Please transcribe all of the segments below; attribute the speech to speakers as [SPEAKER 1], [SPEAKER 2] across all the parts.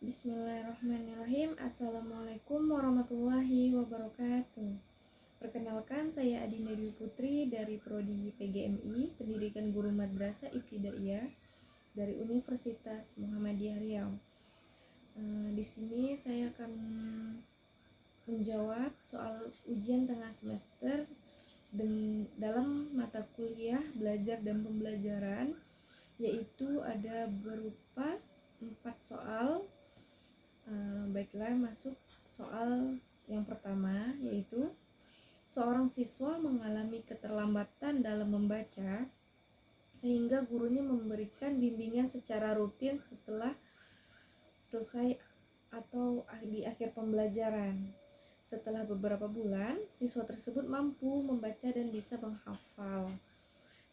[SPEAKER 1] Bismillahirrahmanirrahim. Assalamualaikum warahmatullahi wabarakatuh. Perkenalkan, saya Adinda Dwi Putri dari Prodi PGMI, Pendidikan Guru Madrasah Ibtidaiyah dari Universitas Muhammadiyah Riau. Di sini saya akan menjawab soal ujian tengah semester dalam mata kuliah belajar dan pembelajaran, yaitu ada berupa 4 soal. Baiklah, masuk soal yang pertama, yaitu seorang siswa mengalami keterlambatan dalam membaca sehingga gurunya memberikan bimbingan secara rutin setelah selesai atau di akhir pembelajaran. Setelah beberapa bulan, siswa tersebut mampu membaca dan bisa menghafal.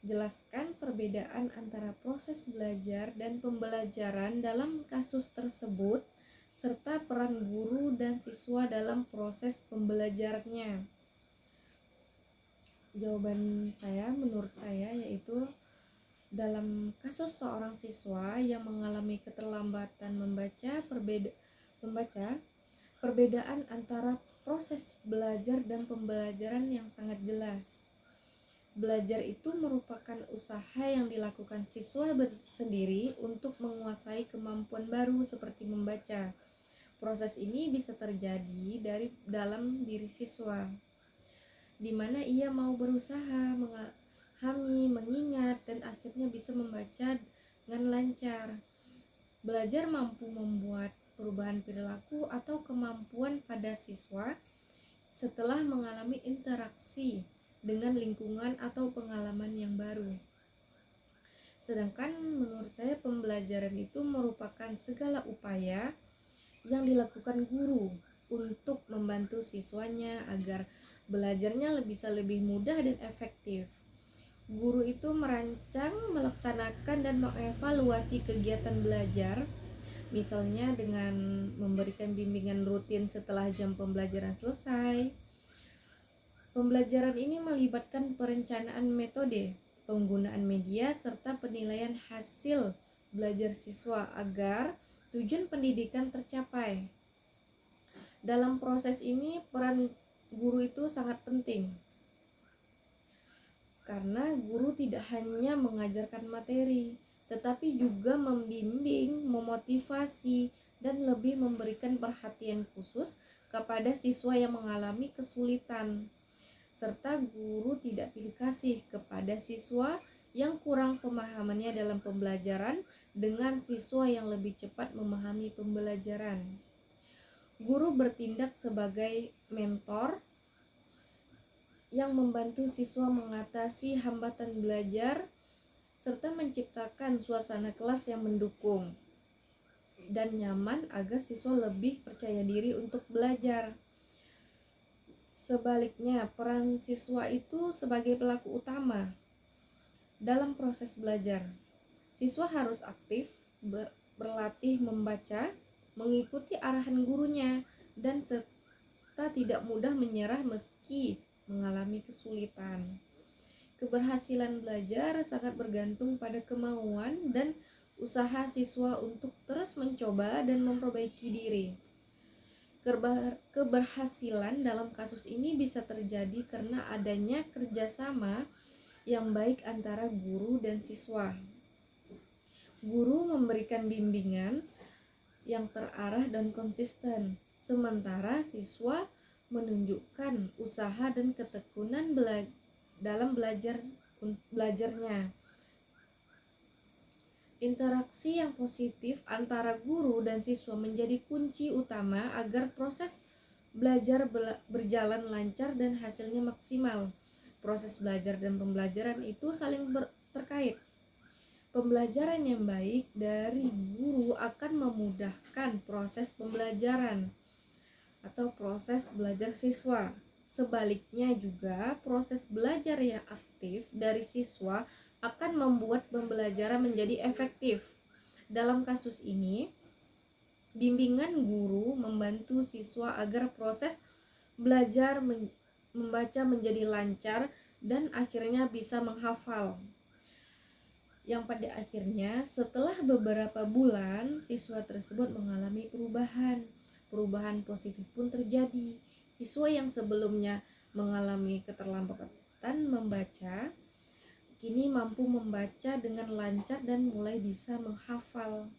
[SPEAKER 1] Jelaskan perbedaan antara proses belajar dan pembelajaran dalam kasus tersebut, serta peran guru dan siswa dalam proses pembelajarannya. Jawaban saya, menurut saya, yaitu dalam kasus seorang siswa yang mengalami keterlambatan membaca, perbedaan antara proses belajar dan pembelajaran yang sangat jelas. Belajar itu merupakan usaha yang dilakukan siswa sendiri untuk menguasai kemampuan baru seperti membaca. Proses ini bisa terjadi dalam diri siswa, di mana ia mau berusaha memahami, mengingat, dan akhirnya bisa membaca dengan lancar. Belajar mampu membuat perubahan perilaku atau kemampuan pada siswa setelah mengalami interaksi dengan lingkungan atau pengalaman yang baru. Sedangkan menurut saya pembelajaran itu merupakan segala upaya yang dilakukan guru untuk membantu siswanya agar belajarnya bisa lebih mudah dan efektif. Guru itu merancang, melaksanakan, dan mengevaluasi kegiatan belajar, misalnya dengan memberikan bimbingan rutin setelah jam pembelajaran selesai. Pembelajaran ini melibatkan perencanaan metode, penggunaan media, serta penilaian hasil belajar siswa agar tujuan pendidikan tercapai. Dalam proses ini, peran guru itu sangat penting, karena guru tidak hanya mengajarkan materi, tetapi juga membimbing, memotivasi, dan lebih memberikan perhatian khusus kepada siswa yang mengalami kesulitan. Serta guru tidak pilih kasih kepada siswa yang kurang pemahamannya dalam pembelajaran dengan siswa yang lebih cepat memahami pembelajaran. Guru bertindak sebagai mentor yang membantu siswa mengatasi hambatan belajar serta menciptakan suasana kelas yang mendukung dan nyaman agar siswa lebih percaya diri untuk belajar. Sebaliknya, peran siswa itu sebagai pelaku utama dalam proses belajar. Siswa harus aktif berlatih membaca, mengikuti arahan gurunya, dan serta tidak mudah menyerah meski mengalami kesulitan. Keberhasilan belajar sangat bergantung pada kemauan dan usaha siswa untuk terus mencoba dan memperbaiki diri. Keberhasilan dalam kasus ini bisa terjadi karena adanya kerjasama yang baik antara guru dan siswa. Guru memberikan bimbingan yang terarah dan konsisten, sementara siswa menunjukkan usaha dan ketekunan dalam belajarnya. Interaksi yang positif antara guru dan siswa menjadi kunci utama agar proses belajar berjalan lancar dan hasilnya maksimal. Proses belajar dan pembelajaran itu saling terkait. Pembelajaran yang baik dari guru akan memudahkan proses pembelajaran atau proses belajar siswa. Sebaliknya juga, proses belajar yang aktif dari siswa akan membuat pembelajaran menjadi efektif. Dalam kasus ini, bimbingan guru membantu siswa agar proses belajar membaca menjadi lancar dan akhirnya bisa menghafal. yang pada akhirnya setelah beberapa bulan siswa tersebut mengalami perubahan positif pun terjadi. Siswa yang sebelumnya mengalami keterlambatan membaca kini mampu membaca dengan lancar dan mulai bisa menghafal.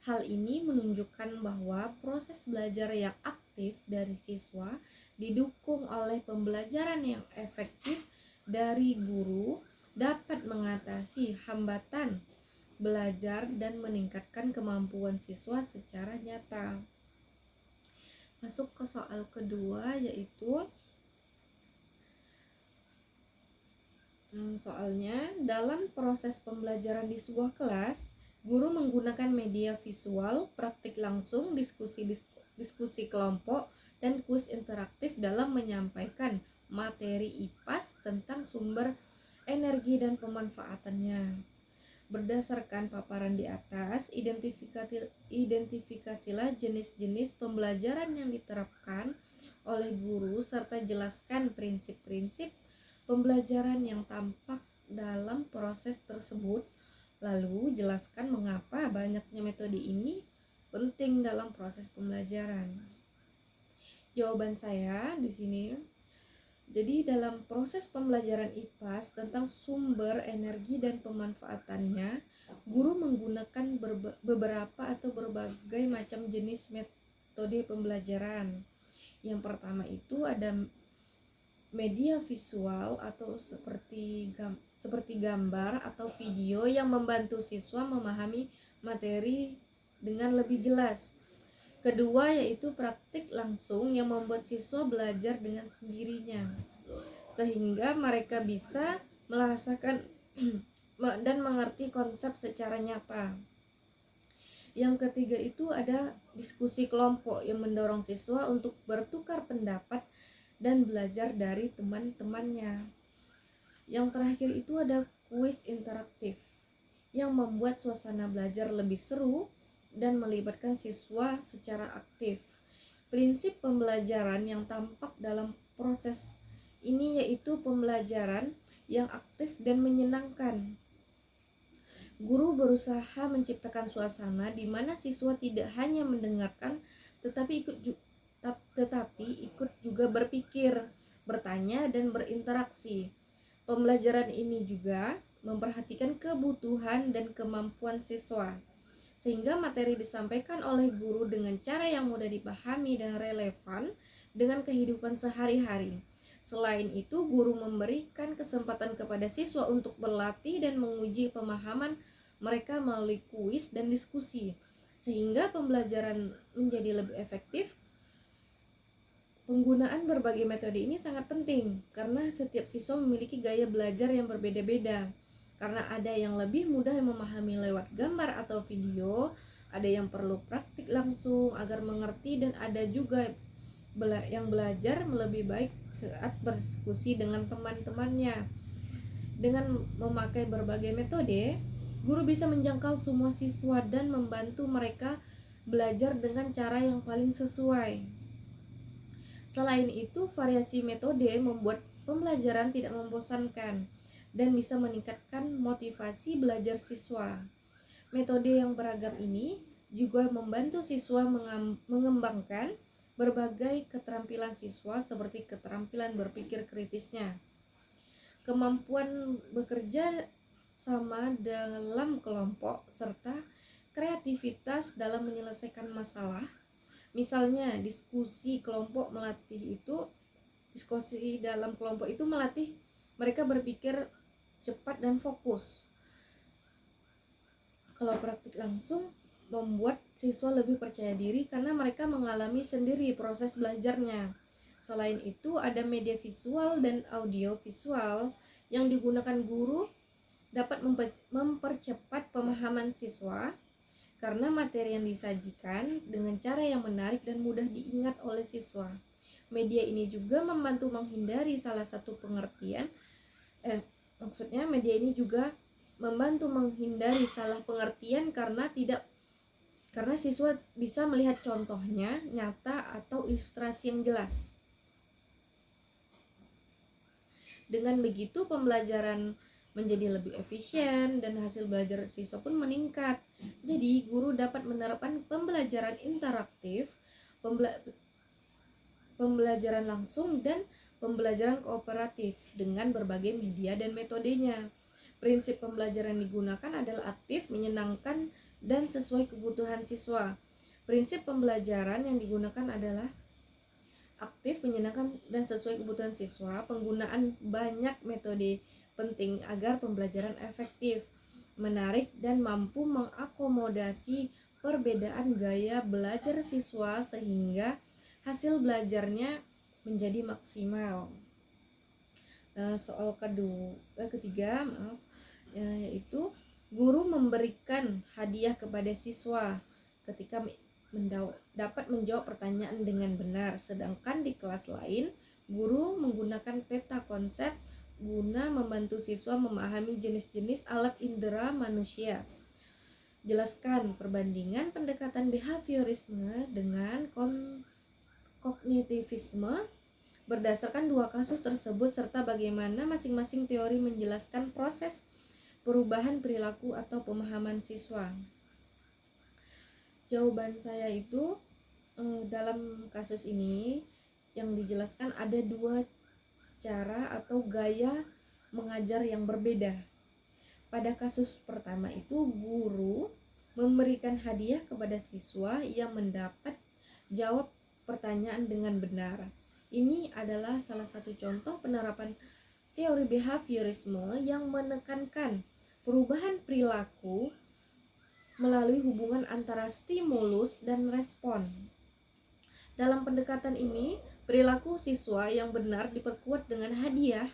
[SPEAKER 1] Hal ini menunjukkan bahwa proses belajar yang aktif dari siswa didukung oleh pembelajaran yang efektif dari guru dapat mengatasi hambatan belajar dan meningkatkan kemampuan siswa secara nyata. Masuk ke soal kedua, yaitu soalnya dalam proses pembelajaran di sebuah kelas, guru menggunakan media visual, praktik langsung, diskusi kelompok, dan kuis interaktif dalam menyampaikan materi IPAS tentang sumber energi dan pemanfaatannya. Berdasarkan paparan di atas, identifikasilah jenis-jenis pembelajaran yang diterapkan oleh guru serta jelaskan prinsip-prinsip pembelajaran yang tampak dalam proses tersebut. Lalu jelaskan mengapa banyaknya metode ini penting dalam proses pembelajaran. Jawaban saya di sini, jadi dalam proses pembelajaran IPAS tentang sumber energi dan pemanfaatannya, guru menggunakan beberapa atau berbagai macam jenis metode pembelajaran. Yang pertama itu ada media visual atau seperti gambar atau video yang membantu siswa memahami materi dengan lebih jelas. Kedua yaitu praktik langsung yang membuat siswa belajar dengan sendirinya sehingga mereka bisa merasakan dan mengerti konsep secara nyata. Yang ketiga itu ada diskusi kelompok yang mendorong siswa untuk bertukar pendapat dan belajar dari teman-temannya. Yang terakhir itu ada kuis interaktif yang membuat suasana belajar lebih seru dan melibatkan siswa secara aktif. Prinsip pembelajaran yang tampak dalam proses ini yaitu pembelajaran yang aktif dan menyenangkan. Guru berusaha menciptakan suasana di mana siswa tidak hanya mendengarkan tetapi ikut juga berpikir, bertanya, dan berinteraksi. Pembelajaran ini juga memperhatikan kebutuhan dan kemampuan siswa, sehingga materi disampaikan oleh guru dengan cara yang mudah dipahami dan relevan dengan kehidupan sehari-hari. Selain itu, guru memberikan kesempatan kepada siswa untuk berlatih dan menguji pemahaman mereka melalui kuis dan diskusi, sehingga pembelajaran menjadi lebih efektif. Penggunaan berbagai metode ini sangat penting karena setiap siswa memiliki gaya belajar yang berbeda-beda. Karena ada yang lebih mudah memahami lewat gambar atau video, ada yang perlu praktik langsung agar mengerti, dan ada juga yang belajar lebih baik saat berdiskusi dengan teman-temannya. Dengan memakai berbagai metode, guru bisa menjangkau semua siswa dan membantu mereka belajar dengan cara yang paling sesuai. Selain itu, variasi metode membuat pembelajaran tidak membosankan dan bisa meningkatkan motivasi belajar siswa. Metode yang beragam ini juga membantu siswa mengembangkan berbagai keterampilan siswa seperti keterampilan berpikir kritisnya, kemampuan bekerja sama dalam kelompok, serta kreativitas dalam menyelesaikan masalah. Misalnya diskusi dalam kelompok itu melatih mereka berpikir cepat dan fokus. Kalau praktik langsung membuat siswa lebih percaya diri karena mereka mengalami sendiri proses belajarnya. Selain itu, ada media visual dan audio visual yang digunakan guru dapat mempercepat pemahaman siswa karena materi yang disajikan dengan cara yang menarik dan mudah diingat oleh siswa. Media ini juga membantu menghindari salah pengertian karena siswa bisa melihat contohnya nyata atau ilustrasi yang jelas. Dengan begitu, pembelajaran menjadi lebih efisien dan hasil belajar siswa pun meningkat. Jadi, guru dapat menerapkan pembelajaran interaktif, pembelajaran langsung, dan pembelajaran kooperatif dengan berbagai media dan metodenya. Prinsip pembelajaran digunakan adalah aktif, menyenangkan, dan sesuai kebutuhan siswa. Prinsip pembelajaran yang digunakan adalah aktif, menyenangkan, dan sesuai kebutuhan siswa. Penggunaan banyak metode penting agar pembelajaran efektif, menarik, dan mampu mengakomodasi perbedaan gaya belajar siswa sehingga hasil belajarnya menjadi maksimal. Soal ketiga, yaitu guru memberikan hadiah kepada siswa ketika dapat menjawab pertanyaan dengan benar, sedangkan di kelas lain guru menggunakan peta konsep guna membantu siswa memahami jenis-jenis alat indera manusia. Jelaskan perbandingan pendekatan behaviorisme dengan kognitivisme berdasarkan dua kasus tersebut serta bagaimana masing-masing teori menjelaskan proses perubahan perilaku atau pemahaman siswa. Jawaban saya itu dalam kasus ini yang dijelaskan ada dua cara atau gaya mengajar yang berbeda. Pada kasus pertama itu guru memberikan hadiah kepada siswa yang mendapat jawab pertanyaan dengan benar. Ini adalah salah satu contoh penerapan teori behaviorisme yang menekankan perubahan perilaku melalui hubungan antara stimulus dan respon. Dalam pendekatan ini, perilaku siswa yang benar diperkuat dengan hadiah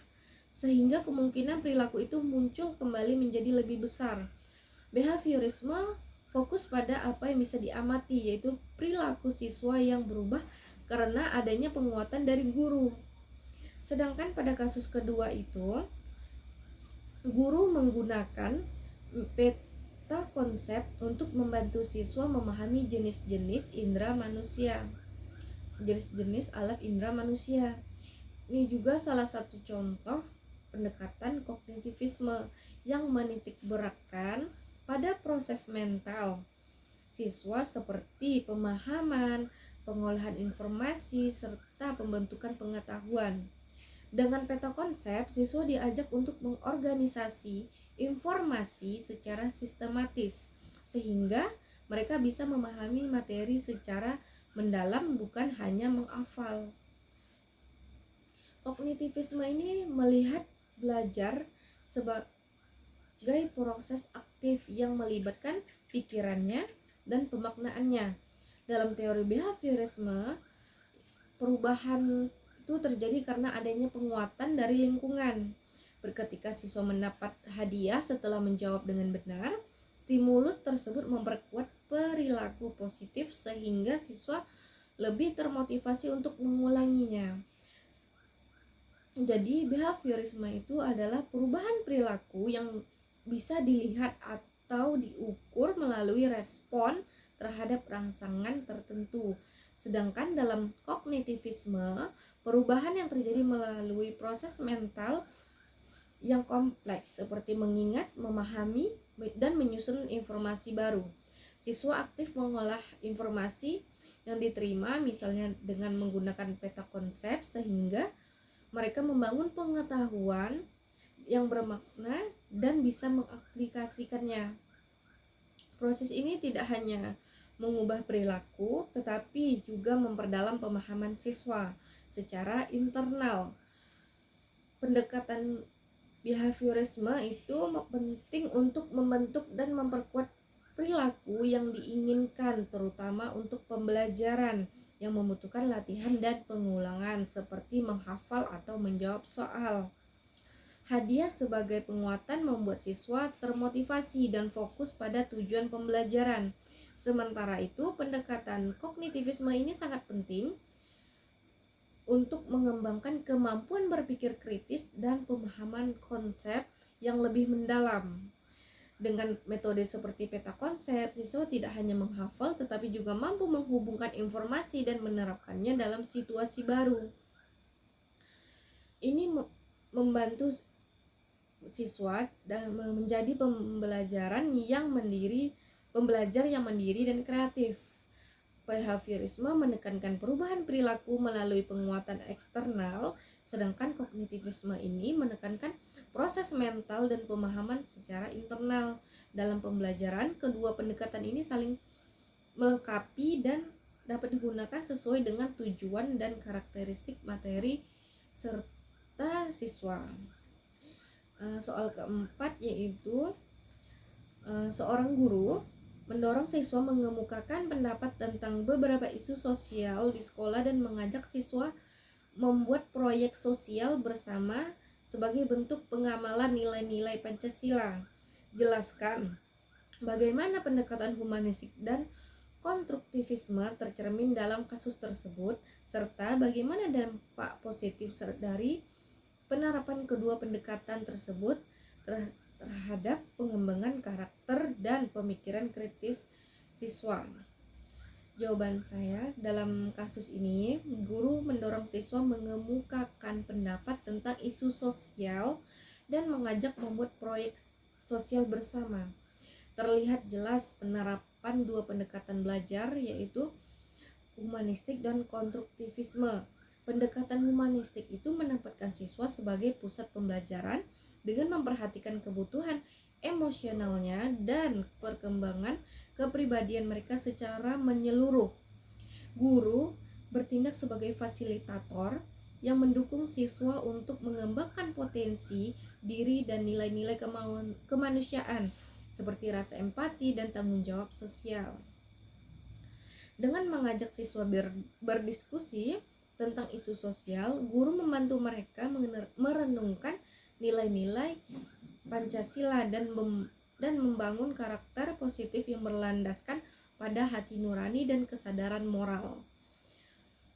[SPEAKER 1] sehingga kemungkinan perilaku itu muncul kembali menjadi lebih besar. Behaviorisme fokus pada apa yang bisa diamati, yaitu perilaku siswa yang berubah karena adanya penguatan dari guru. Sedangkan pada kasus kedua itu, guru menggunakan peta konsep untuk membantu siswa memahami jenis-jenis indera manusia, jenis-jenis alat indera manusia. Ini juga salah satu contoh pendekatan kognitivisme yang menitik beratkan pada proses mental siswa seperti pemahaman, pengolahan informasi, serta pembentukan pengetahuan. Dengan peta konsep, siswa diajak untuk mengorganisasi informasi secara sistematis sehingga mereka bisa memahami materi secara mendalam, bukan hanya menghafal. Kognitivisme ini melihat belajar sebagai proses aktif yang melibatkan pikirannya dan pemaknaannya. Dalam teori behaviorisme, perubahan itu terjadi karena adanya penguatan dari lingkungan. Ketika siswa mendapat hadiah setelah menjawab dengan benar, stimulus tersebut memperkuat perilaku positif sehingga siswa lebih termotivasi untuk mengulanginya. Jadi behaviorisme itu adalah perubahan perilaku yang bisa dilihat atau diukur melalui respon terhadap rangsangan tertentu. Sedangkan dalam kognitivisme, perubahan yang terjadi melalui proses mental yang kompleks seperti mengingat, memahami, dan menyusun informasi baru. Siswa aktif mengolah informasi yang diterima misalnya dengan menggunakan peta konsep sehingga mereka membangun pengetahuan yang bermakna dan bisa mengaplikasikannya. Proses ini tidak hanya mengubah perilaku, tetapi juga memperdalam pemahaman siswa secara internal. Pendekatan behaviorisme itu penting untuk membentuk dan memperkuat perilaku yang diinginkan, terutama untuk pembelajaran yang membutuhkan latihan dan pengulangan seperti menghafal atau menjawab soal. Hadiah sebagai penguatan membuat siswa termotivasi dan fokus pada tujuan pembelajaran. Sementara itu, pendekatan kognitivisme ini sangat penting untuk mengembangkan kemampuan berpikir kritis dan pemahaman konsep yang lebih mendalam. Dengan metode seperti peta konsep, siswa tidak hanya menghafal tetapi juga mampu menghubungkan informasi dan menerapkannya dalam situasi baru. Ini membantu siswa dan menjadi pembelajar yang mandiri dan kreatif. Behaviorisme menekankan perubahan perilaku melalui penguatan eksternal, sedangkan kognitivisme ini menekankan proses mental dan pemahaman secara internal. Dalam pembelajaran, kedua pendekatan ini saling melengkapi dan dapat digunakan sesuai dengan tujuan dan karakteristik materi serta siswa. Soal keempat yaitu seorang guru mendorong siswa mengemukakan pendapat tentang beberapa isu sosial di sekolah dan mengajak siswa membuat proyek sosial bersama sebagai bentuk pengamalan nilai-nilai Pancasila. Jelaskan bagaimana pendekatan humanistik dan konstruktivisme tercermin dalam kasus tersebut, serta bagaimana dampak positif dari penerapan kedua pendekatan tersebut terhadap pengembangan karakter dan pemikiran kritis siswa. Jawaban saya, dalam kasus ini, guru mendorong siswa mengemukakan pendapat tentang isu sosial dan mengajak membuat proyek sosial bersama. Terlihat jelas penerapan dua pendekatan belajar, yaitu humanistik dan konstruktivisme. Pendekatan humanistik itu menempatkan siswa sebagai pusat pembelajaran dengan memperhatikan kebutuhan emosionalnya dan perkembangan kepribadian mereka secara menyeluruh. Guru bertindak sebagai fasilitator yang mendukung siswa untuk mengembangkan potensi diri dan nilai-nilai kemanusiaan seperti rasa empati dan tanggung jawab sosial. Dengan mengajak siswa berdiskusi tentang isu sosial, guru membantu mereka merenungkan nilai-nilai Pancasila dan membangun karakter positif yang berlandaskan pada hati nurani dan kesadaran moral.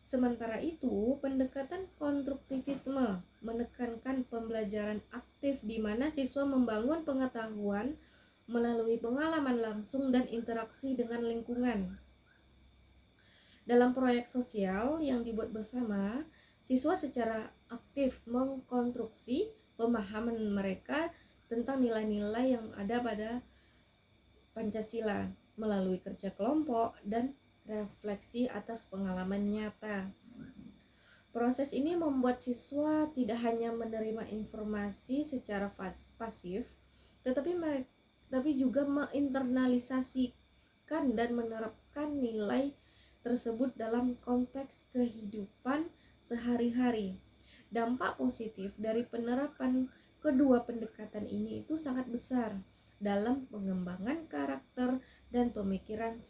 [SPEAKER 1] Sementara itu, pendekatan konstruktivisme menekankan pembelajaran aktif di mana siswa membangun pengetahuan melalui pengalaman langsung dan interaksi dengan lingkungan. Dalam proyek sosial yang dibuat bersama, siswa secara aktif mengkonstruksi pemahaman mereka tentang nilai-nilai yang ada pada Pancasila melalui kerja kelompok dan refleksi atas pengalaman nyata. Proses ini membuat siswa tidak hanya menerima informasi secara pasif, tetapi juga menginternalisasikan dan menerapkan nilai tersebut dalam konteks kehidupan sehari-hari. Dampak positif dari penerapan kedua pendekatan ini itu sangat besar dalam pengembangan karakter dan pemikiran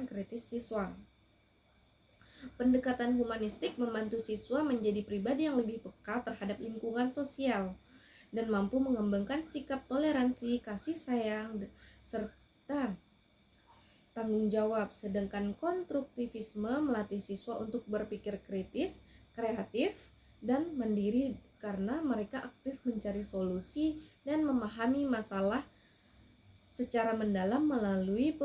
[SPEAKER 1] kritis siswa. Pendekatan humanistik membantu siswa menjadi pribadi yang lebih peka terhadap lingkungan sosial dan mampu mengembangkan sikap toleransi, kasih sayang, serta tanggung jawab. Sedangkan konstruktivisme melatih siswa untuk berpikir kritis, kreatif, dan mandiri karena mereka aktif mencari solusi dan memahami masalah secara mendalam melalui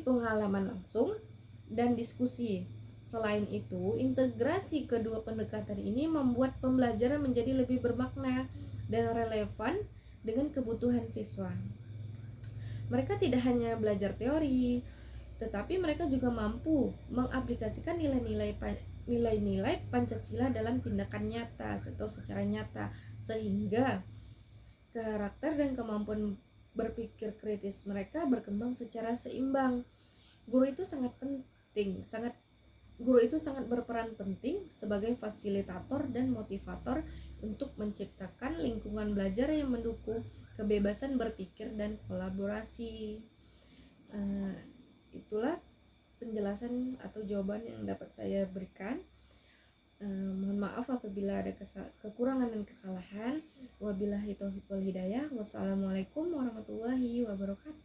[SPEAKER 1] pengalaman langsung dan diskusi. Selain itu, integrasi kedua pendekatan ini membuat pembelajaran menjadi lebih bermakna dan relevan dengan kebutuhan siswa. Mereka tidak hanya belajar teori, tetapi mereka juga mampu mengaplikasikan nilai-nilai Pancasila dalam tindakan nyata atau secara nyata, sehingga karakter dan kemampuan berpikir kritis mereka berkembang secara seimbang. Guru itu sangat berperan penting sebagai fasilitator dan motivator untuk menciptakan lingkungan belajar yang mendukung kebebasan berpikir dan kolaborasi. Itulah penjelasan atau jawaban yang dapat saya berikan. Mohon maaf apabila ada kekurangan dan kesalahan. Wabillahi taufiq wal hidayah. Wassalamualaikum warahmatullahi wabarakatuh.